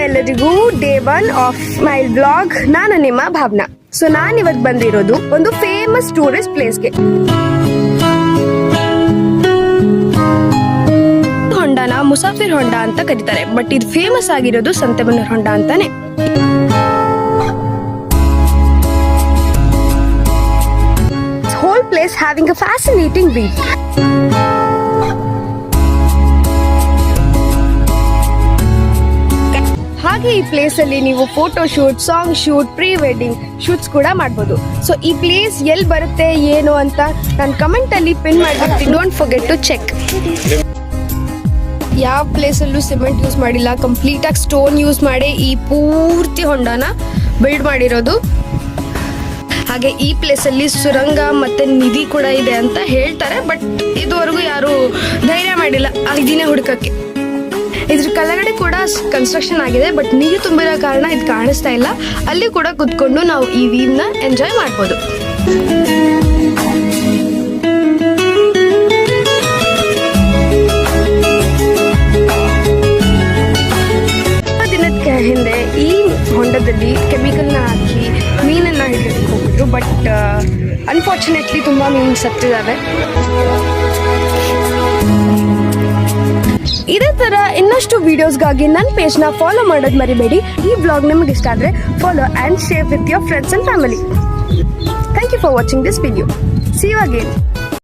ಎಲ್ಲರಿಗೂ day 1 of my blog. ನಾನು ನಿಮ್ಮ ಭಾವನಾ. ಸೊ ನಾನು ಇವತ್ತು ಬಂದಿರೋದು ಒಂದು ಫೇಮಸ್ ಟೂರಿಸ್ಟ್ ಪ್ಲೇಸ್ಗೆ. ಹೊಂಡನ ಮುಸಾಫಿರ್ ಹೊಂಡ ಅಂತ ಕರೀತಾರೆ, ಬಟ್ ಇದು ಫೇಮಸ್ ಆಗಿರೋದು ಸಂತೆಬೆನ್ನೂರು ಹೊಂಡ ಅಂತಾನೆ. Whole place having a fascinating view. ಹಾಗೆ ಈ ಪ್ಲೇಸ್ ಅಲ್ಲಿ ನೀವು photo shoot, song shoot, pre wedding shoots ಕೂಡ ಮಾಡಬಹುದು. ಸೊ ಈ ಪ್ಲೇಸ್ ಎಲ್ಲಿ ಬರುತ್ತೆ ಏನು ಅಂತ ನಾನು ಕಮೆಂಟ್ ಅಲ್ಲಿ ಪಿನ್ ಮಾಡಿರ್ತೀನಿ. Don't forget to check. ಯಾವ ಪ್ಲೇಸ್ ಅಲ್ಲೂ ಸಿಮೆಂಟ್ ಯೂಸ್ ಮಾಡಿಲ್ಲ, ಕಂಪ್ಲೀಟ್ ಆಗಿ ಸ್ಟೋನ್ ಯೂಸ್ ಮಾಡಿ ಈ ಪೂರ್ತಿ ಹೊಂಡನ ಬಿಲ್ಡ್ ಮಾಡಿರೋದು. ಹಾಗೆ ಈ ಪ್ಲೇಸ್ ಅಲ್ಲಿ ಸುರಂಗ ಮತ್ತೆ ನಿಧಿ ಕೂಡ ಇದೆ ಅಂತ ಹೇಳ್ತಾರೆ, ಬಟ್ ಇದುವರೆಗೂ ಯಾರು ಧೈರ್ಯ ಮಾಡಿಲ್ಲ ಆ ನಿಧಿನೇ ಹುಡುಕಕ್ಕೆ. ಇದ್ರ ಕೆಳಗಡೆ ಕೂಡ ಕನ್ಸ್ಟ್ರಕ್ಷನ್ ಆಗಿದೆ, ಬಟ್ ನೀರು ತುಂಬಿರೋ ಕಾರಣ ಇದು ಕಾಣಿಸ್ತಾ ಇಲ್ಲ. ಅಲ್ಲಿ ಕೂಡ ಕುತ್ಕೊಂಡು ನಾವು ಈ ವ್ಯೂನ ಎಂಜಾಯ್ ಮಾಡ್ಬೋದು. ದಿನದ ಹಿಂದೆ ಈ ಹೊಂಡದಲ್ಲಿ ಕೆಮಿಕಲ್ನ ಹಾಕಿ ಮೀನನ್ನ ಹಿಡಿಯೋದಕ್ಕೆ ಹೋಗಿದ್ರು, ಬಟ್ ಅನ್ಫಾರ್ಚುನೇಟ್ಲಿ ತುಂಬಾ ಮೀನು ಸತ್ತಿದ್ದಾವೆ. ಇದೇ ತರ ಇನ್ನಷ್ಟು ವಿಡಿಯೋಸ್ಗಾಗಿ ನನ್ನ ಪೇಜ್ನ ಫಾಲೋ ಮಾಡೋದು ಮರಿಬೇಡಿ. ಈ ಬ್ಲಾಗ್ ನಿಮಗೆ ಇಷ್ಟ ಆದರೆ follow and share with your friends and family. Thank you for watching this video. See you again.